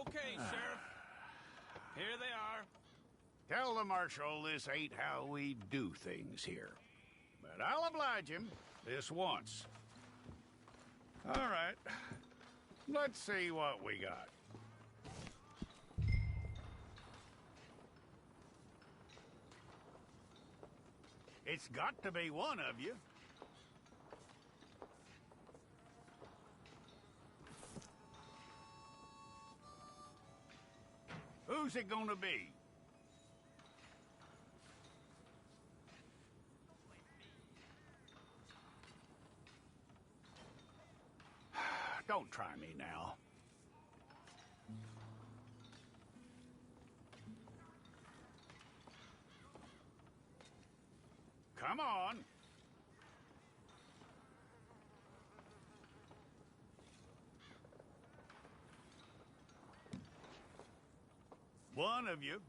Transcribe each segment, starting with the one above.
Okay, Sheriff. Here they are. Tell the Marshal this ain't how we do things here. But I'll oblige him this once. All right. Let's see what we got. It's got to be one of you. Who's it gonna be? Don't try me now. Come on. One of you.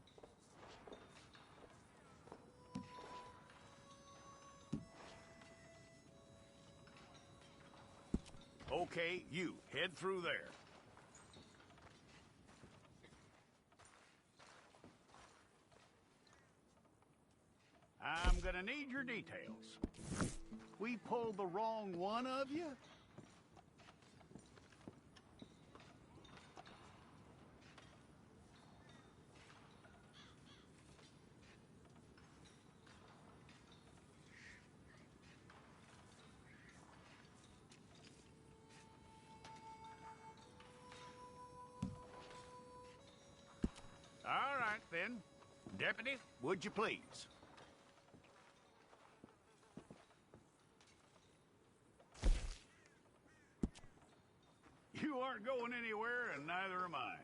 Okay, you head through there. I'm gonna need your details. We pulled the wrong one of you? All right, then. Deputy, would you please? You aren't going anywhere, and neither am I.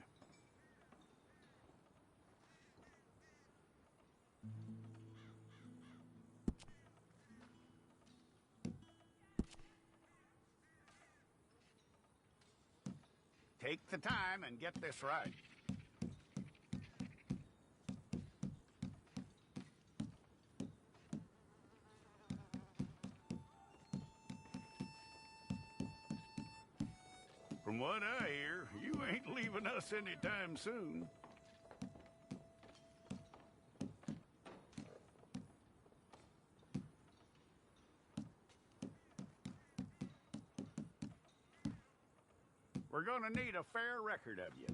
Take the time and get this right. From what I hear, you ain't leaving us anytime soon. We're gonna need a fair record of you.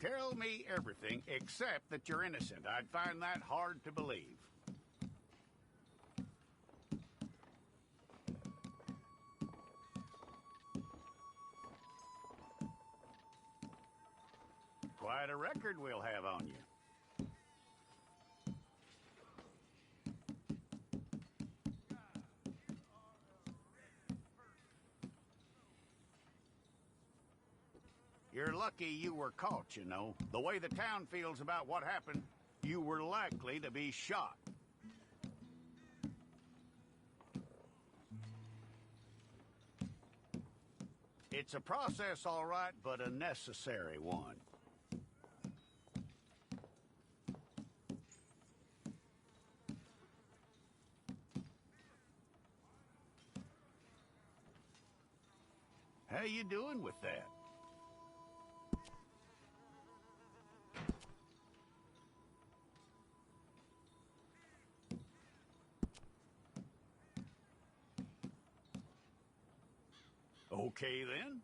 Tell me everything except that you're innocent. I'd find that hard to believe. Quite a record we'll have on you. You're lucky you were caught, you know. The way the town feels about what happened, you were likely to be shot. It's a process, all right, but a necessary one. How you doing with that? Okay, then.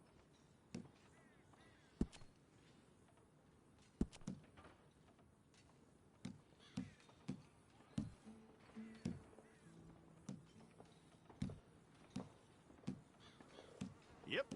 Yep.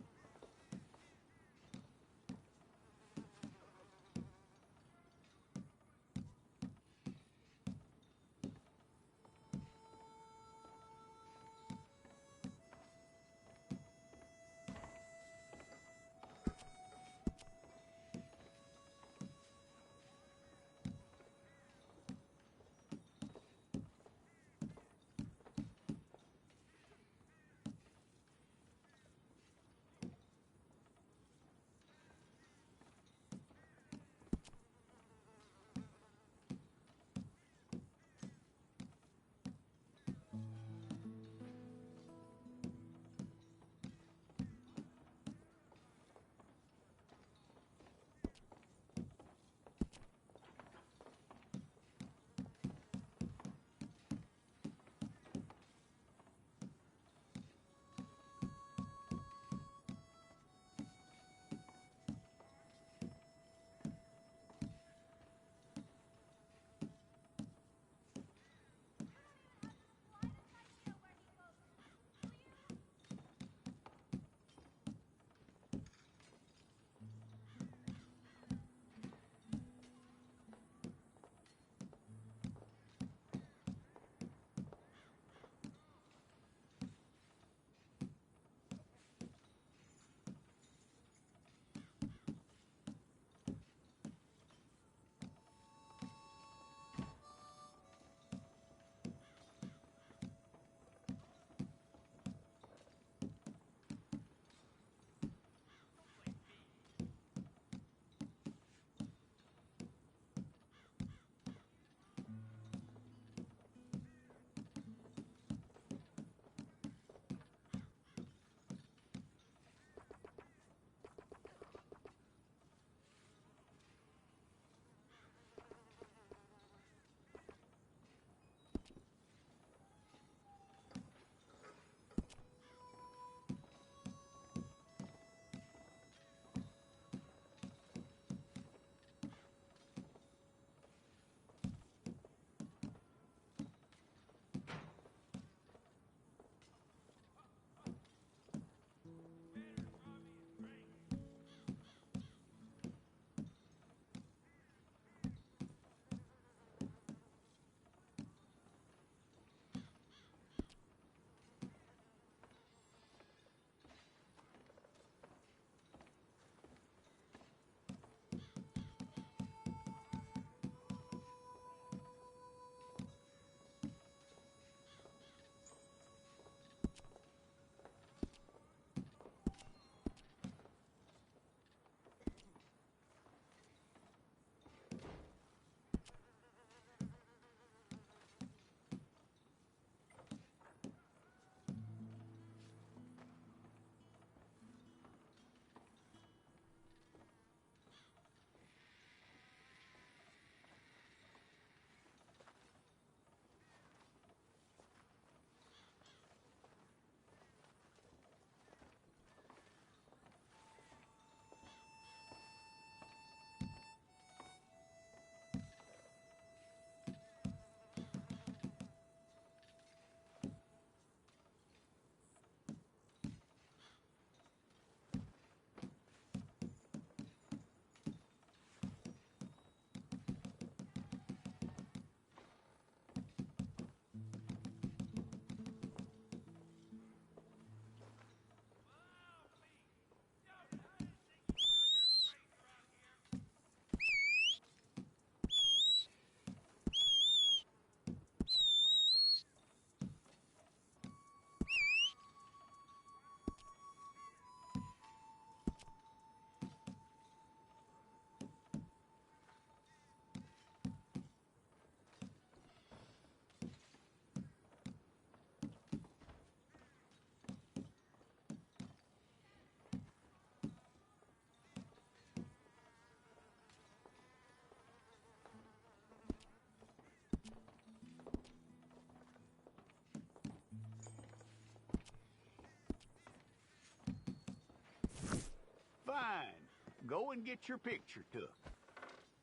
Fine. Go and get your picture took.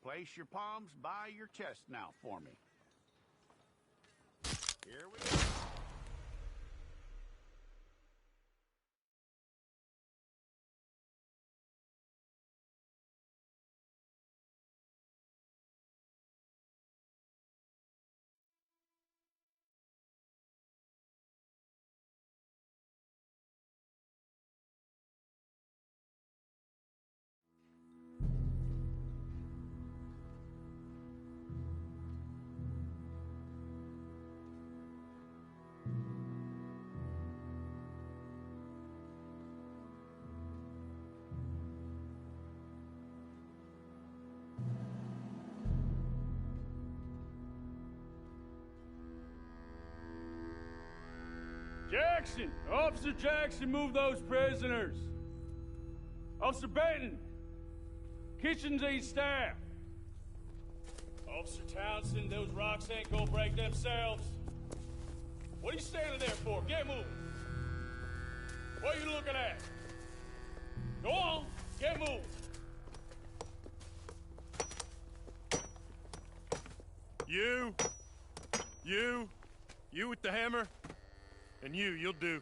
Place your palms by your chest now for me. Here we go. Jackson! Officer Jackson, move those prisoners! Officer Benton! Kitchens aid staff! Officer Townsend, those rocks ain't gonna break themselves. What are you standing there for? Get moving! What are you looking at? Go on, get moving! You with the hammer? And you'll do.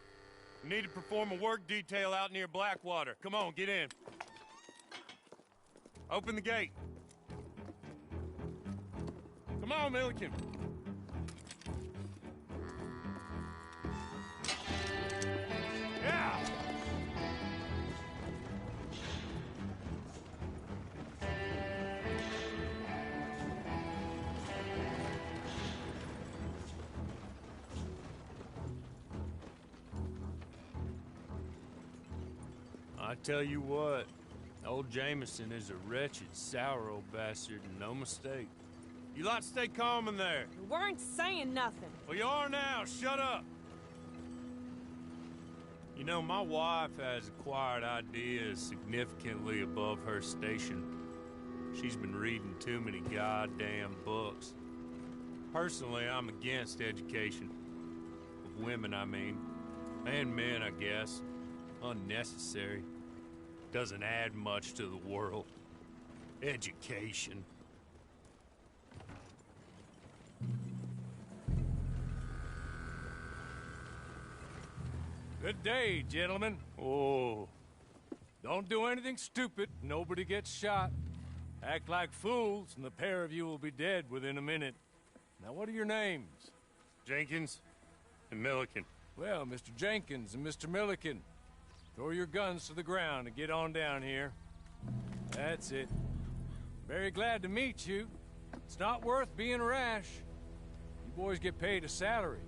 We need to perform a work detail out near Blackwater. Come on, get in. Open the gate. Come on, Milliken. Yeah! I tell you what, old Jameson is a wretched, sour old bastard, and no mistake. You lot stay calm in there. We weren't saying nothing. Well, you are now. Shut up. You know, my wife has acquired ideas significantly above her station. She's been reading too many goddamn books. Personally, I'm against education. Of women, I mean. And men, I guess. Unnecessary. Doesn't add much to the world. Education. Good day, gentlemen. Oh. Don't do anything stupid. Nobody gets shot. Act like fools, and the pair of you will be dead within a minute. Now, what are your names? Jenkins and Milliken. Well, Mr. Jenkins and Mr. Milliken, throw your guns to the ground and get on down here. That's it. Very glad to meet you. It's not worth being rash. You boys get paid a salary.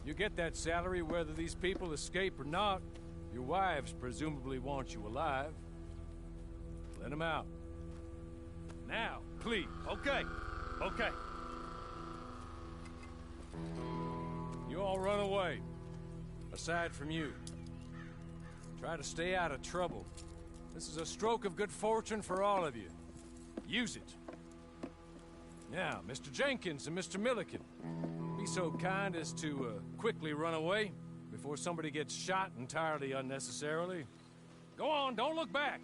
You get that salary whether these people escape or not. Your wives presumably want you alive. Let them out. Now, please. Okay. You all run away. Aside from you. Try to stay out of trouble. This is a stroke of good fortune for all of you. Use it. Now, Mr. Jenkins and Mr. Milliken, be so kind as to quickly run away before somebody gets shot entirely unnecessarily. Go on, don't look back.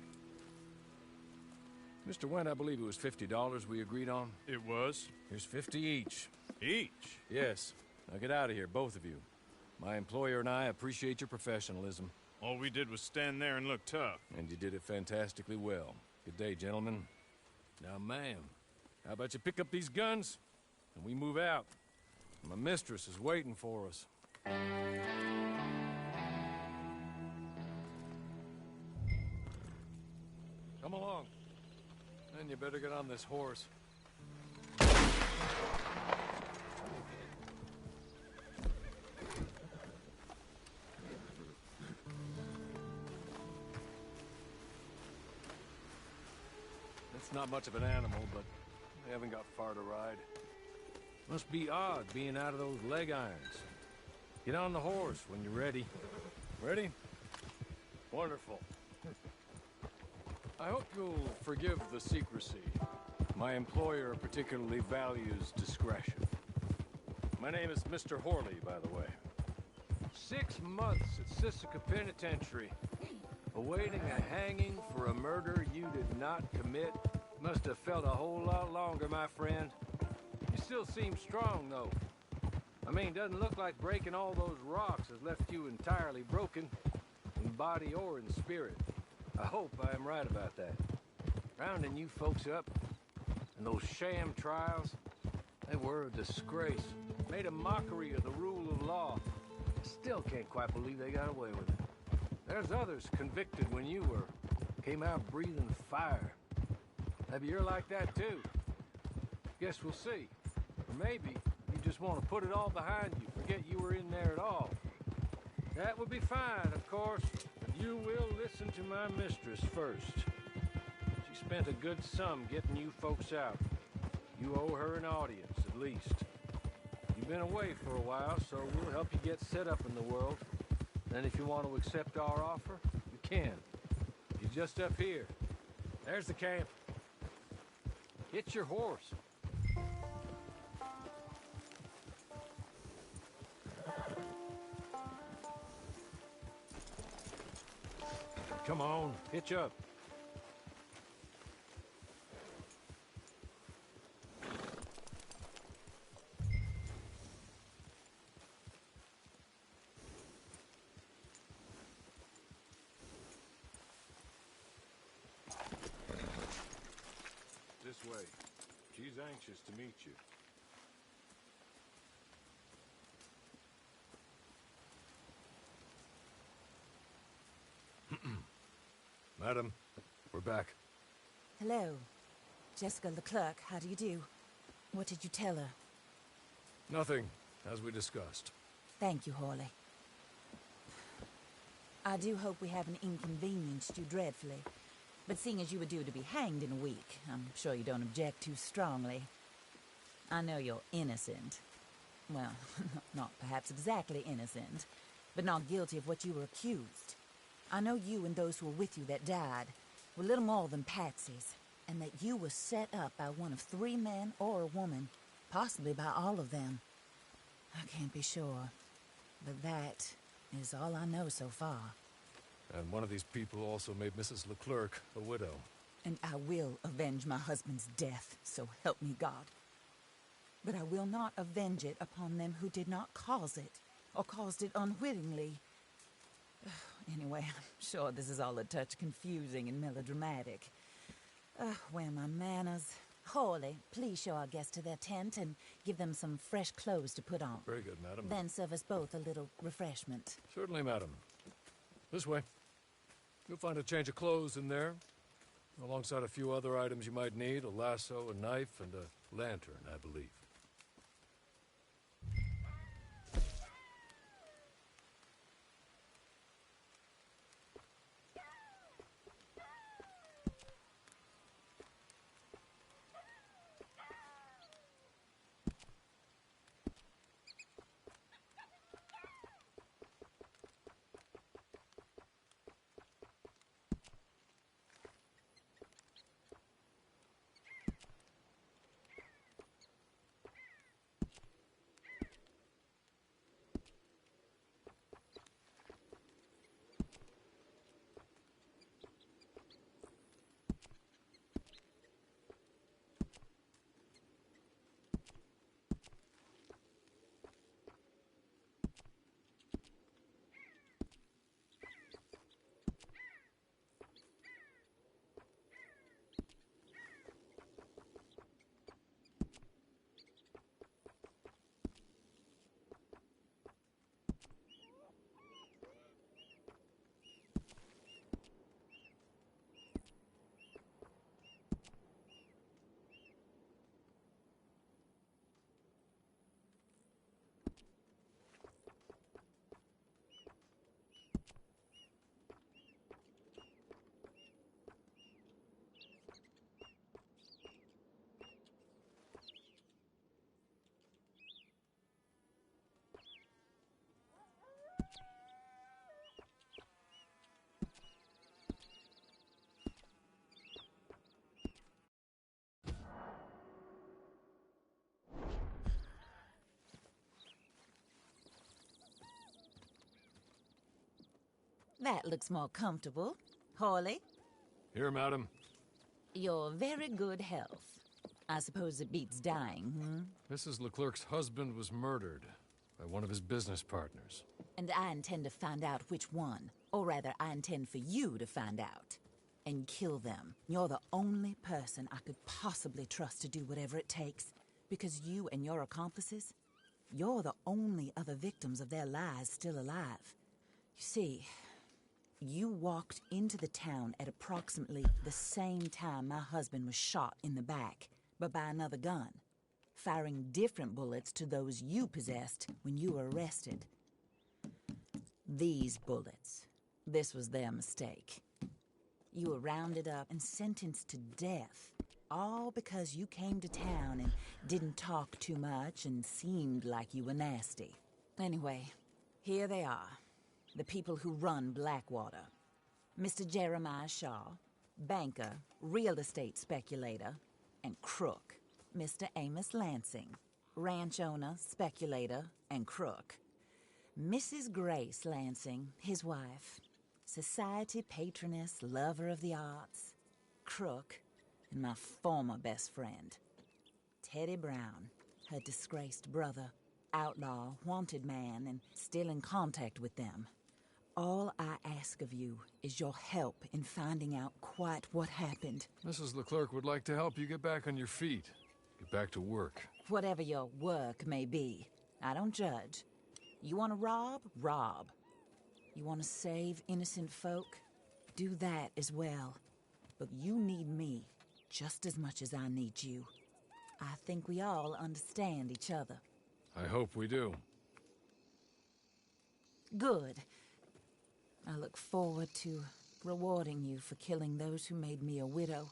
Mr. Went, I believe it was $50 we agreed on. It was. Here's 50 each. Each? Yes. Now get out of here, both of you. My employer and I appreciate your professionalism. All we did was stand there and look tough. And you did it fantastically well. Good day, gentlemen. Now, ma'am, how about you pick up these guns, and we move out? My mistress is waiting for us. Come along. Then you better get on this horse. Not much of an animal, but they haven't got far to ride. Must be odd being out of those leg irons. Get on the horse when you're ready. Ready? Wonderful. I hope you'll forgive the secrecy. My employer particularly values discretion. My name is Mr. Horley, by the way. 6 months at Sisika Penitentiary. awaiting a hanging for a murder you did not commit. Must have felt a whole lot longer, my friend. You still seem strong, though. I mean, doesn't look like breaking all those rocks has left you entirely broken, in body or in spirit. I hope I am right about that. Rounding you folks up, and those sham trials, they were a disgrace. Made a mockery of the rule of law. I still can't quite believe they got away with it. There's others convicted when you were. Came out breathing fire. Maybe you're like that too. Guess we'll see. Or maybe you just want to put it all behind you, forget you were in there at all. That would be fine, of course, but you will listen to my mistress first. She spent a good sum getting you folks out. You owe her an audience, at least. You've been away for a while, so we'll help you get set up in the world. Then if you want to accept our offer, you can. She's just up here. There's the camp. Get your horse. Come on, hitch up. This way. She's anxious to meet you. Madam, we're back. Hello. Jessica Leclerc, how do you do? What did you tell her? Nothing, as we discussed. Thank you, Hawley. I do hope we haven't inconvenienced you dreadfully. But seeing as you were due to be hanged in a week, I'm sure you don't object too strongly. I know you're innocent. Well, not perhaps exactly innocent, but not guilty of what you were accused. I know you and those who were with you that died were little more than patsies, and that you were set up by one of 3 men or a woman, possibly by all of them. I can't be sure, but that is all I know so far. And one of these people also made Mrs. Leclerc a widow. And I will avenge my husband's death, so help me God. But I will not avenge it upon them who did not cause it, or caused it unwittingly. Anyway, I'm sure this is all a touch confusing and melodramatic. Where are my manners? Hawley, please show our guests to their tent and give them some fresh clothes to put on. Very good, madam. Then serve us both a little refreshment. Certainly, madam. This way. You'll find a change of clothes in there, alongside a few other items you might need, a lasso, a knife, and a lantern, I believe. That looks more comfortable. Hawley, Here, madam. your very good health. I suppose it beats dying, Mrs. Leclerc's husband was murdered by one of his business partners. And I intend to find out which one. Or rather, I intend for you to find out. And kill them. You're the only person I could possibly trust to do whatever it takes. Because you and your accomplices, you're the only other victims of their lies still alive. You see, you walked into the town at approximately the same time my husband was shot in the back, but by another gun, firing different bullets to those you possessed when you were arrested. These bullets, this was their mistake. You were rounded up and sentenced to death, all because you came to town and didn't talk too much and seemed like you were nasty. Anyway, here they are, the people who run Blackwater. Mr. Jeremiah Shaw, banker, real estate speculator, and crook. Mr. Amos Lansing, ranch owner, speculator, and crook. Mrs. Grace Lansing, his wife, society patroness, lover of the arts, crook, and my former best friend. Teddy Brown, her disgraced brother, outlaw, wanted man, and still in contact with them. All I ask of you is your help in finding out quite what happened. Mrs. Leclerc would like to help you get back on your feet. Get back to work. Whatever your work may be, I don't judge. You want to rob? Rob. You want to save innocent folk? Do that as well. But you need me just as much as I need you. I think we all understand each other. I hope we do. Good. I look forward to rewarding you for killing those who made me a widow.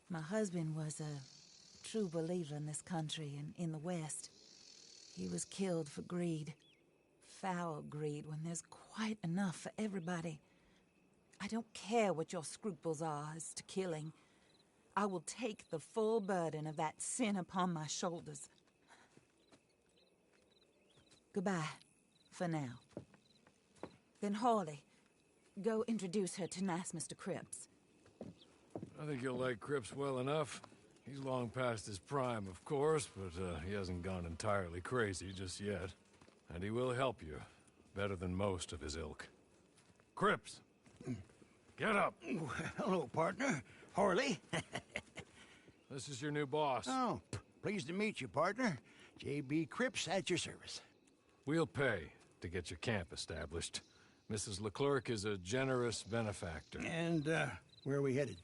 My husband was a true believer in this country and in the West. He was killed for greed. Foul greed when there's quite enough for everybody. I don't care what your scruples are as to killing. I will take the full burden of that sin upon my shoulders. Goodbye, for now. Then Hawley, go introduce her to nice Mr. Cripps. I think you'll like Cripps well enough. He's long past his prime, of course, but he hasn't gone entirely crazy just yet. And he will help you, better than most of his ilk. Cripps! Get up! Hello, partner. Harley. This is your new boss. Oh, pleased to meet you, partner. J.B. Cripps at your service. We'll pay to get your camp established. Mrs. Leclerc is a generous benefactor. And, where are we headed?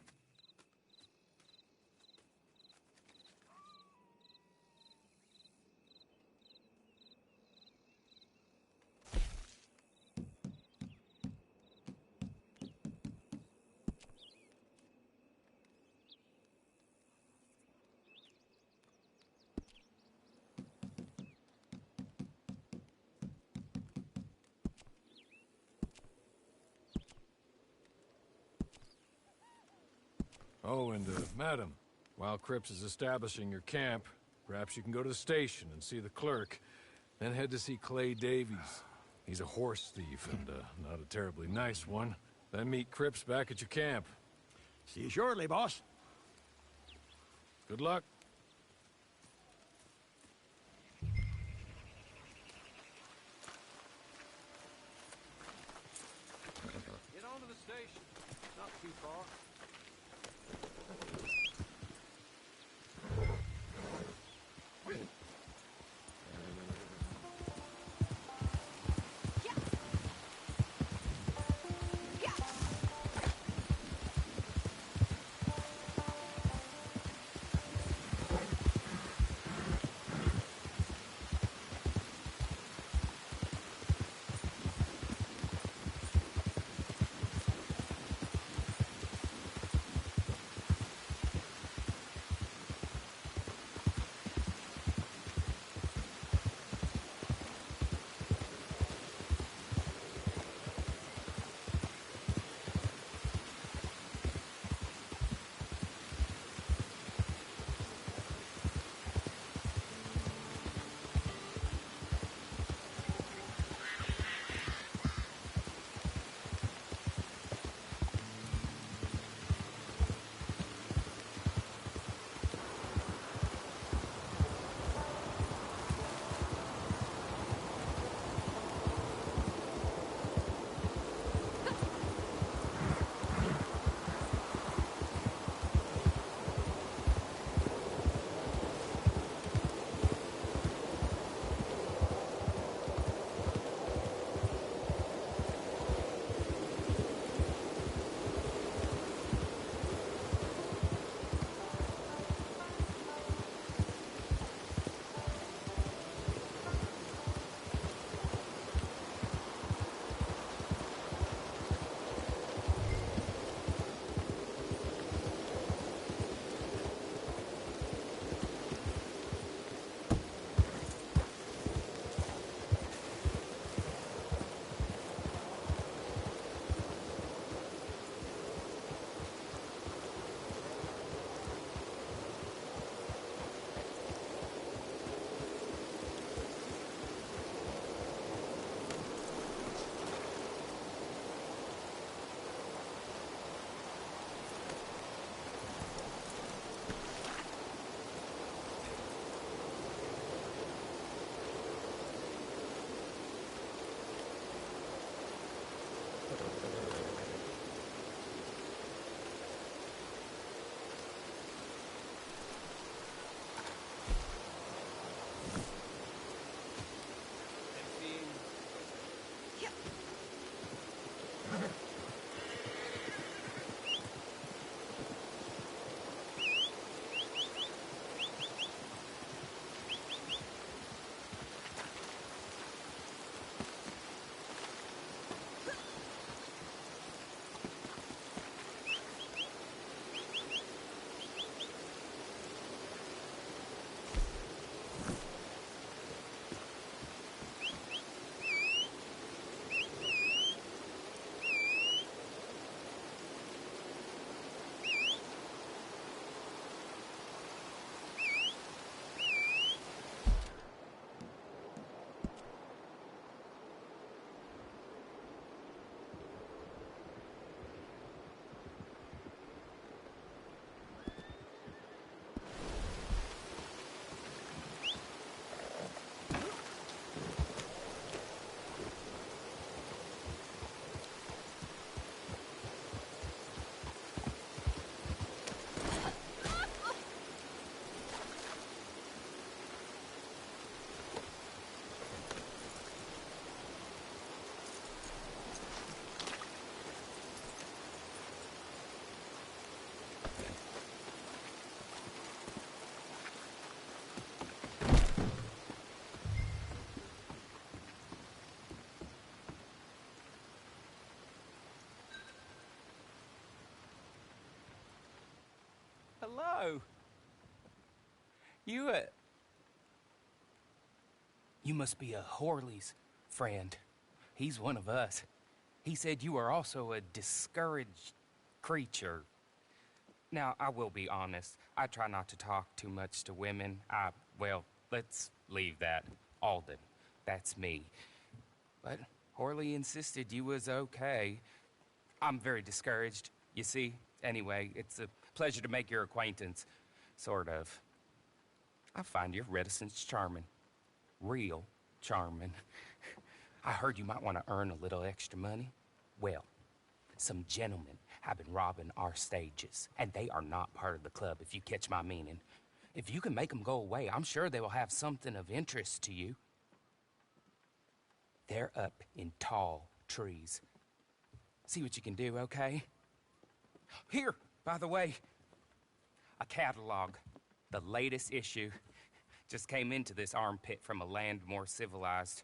Oh, and, madam, while Cripps is establishing your camp, perhaps you can go to the station and see the clerk, then head to see Clay Davies. He's a horse thief and, not a terribly nice one. Then meet Cripps back at your camp. See you shortly, boss. Good luck. Get on to the station. Not too far. hello. You must be a Horley's friend. He's one of us. He said you are also a discouraged creature. Now, I will be honest. I try not to talk too much to women. Well, let's leave that. Alden, that's me. But Horley insisted you was okay. I'm very discouraged, you see. Anyway, it's a pleasure to make your acquaintance. Sort of. I find your reticence charming. Real charming. I heard you might want to earn a little extra money. Well, some gentlemen have been robbing our stages, and they are not part of the club, if you catch my meaning. If you can make them go away, I'm sure they will have something of interest to you. They're up in tall trees. See what you can do, okay? Here, by the way, a catalog. The latest issue. Just came into this armpit from a land more civilized.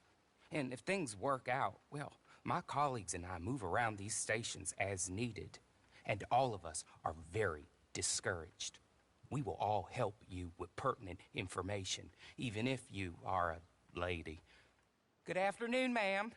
And if things work out, well, my colleagues and I move around these stations as needed. And all of us are very discouraged. We will all help you with pertinent information, even if you are a lady. Good afternoon, ma'am.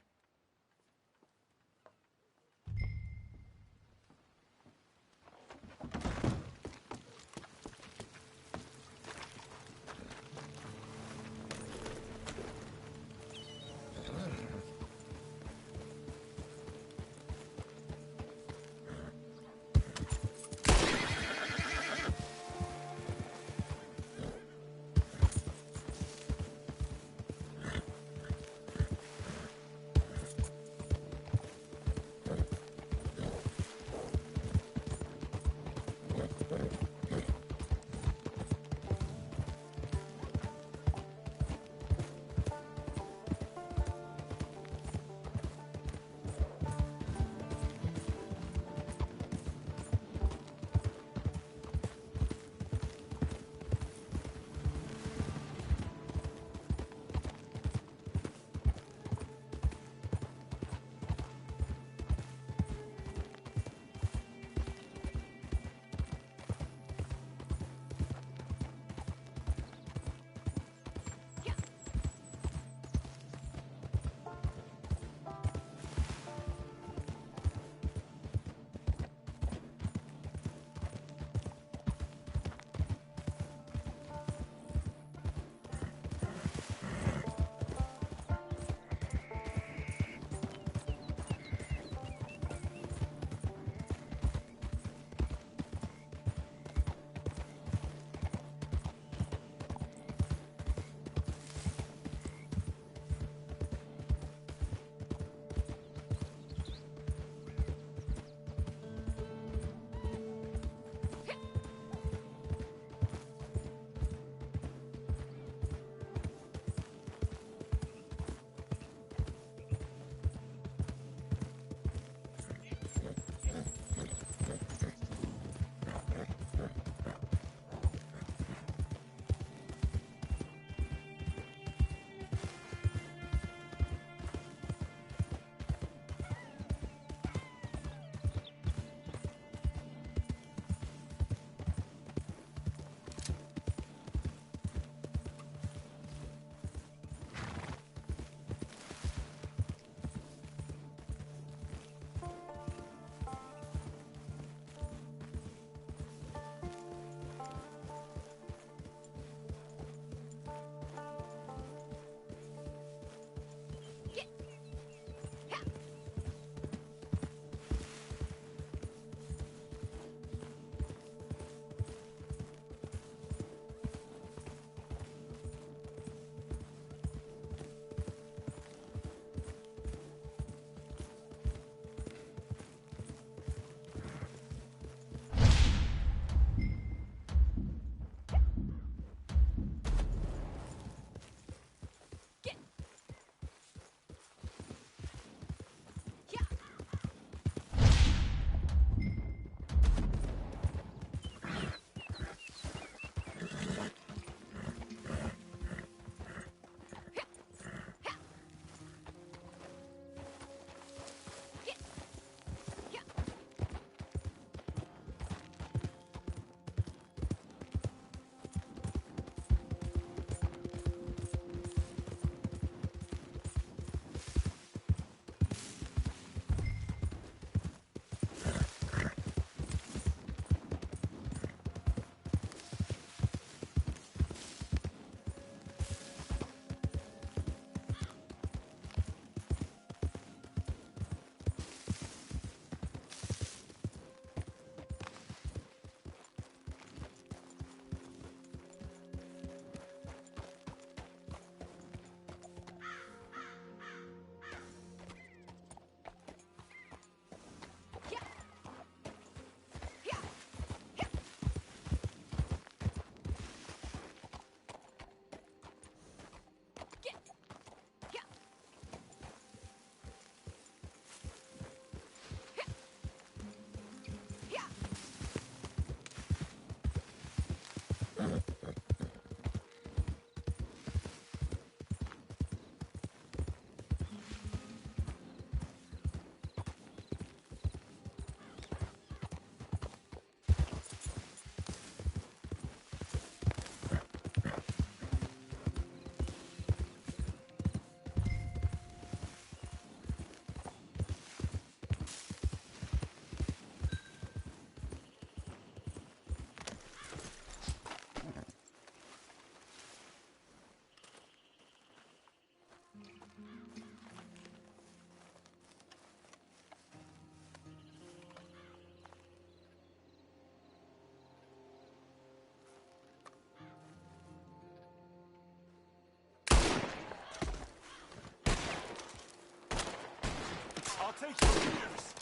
take your leaves.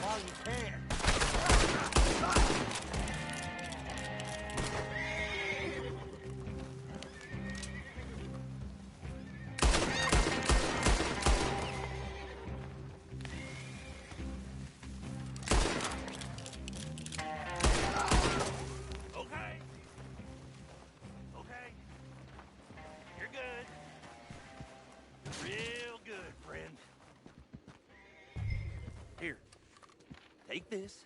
While you can. Okay. Okay. You're good. Real good, friend. Here. Take this.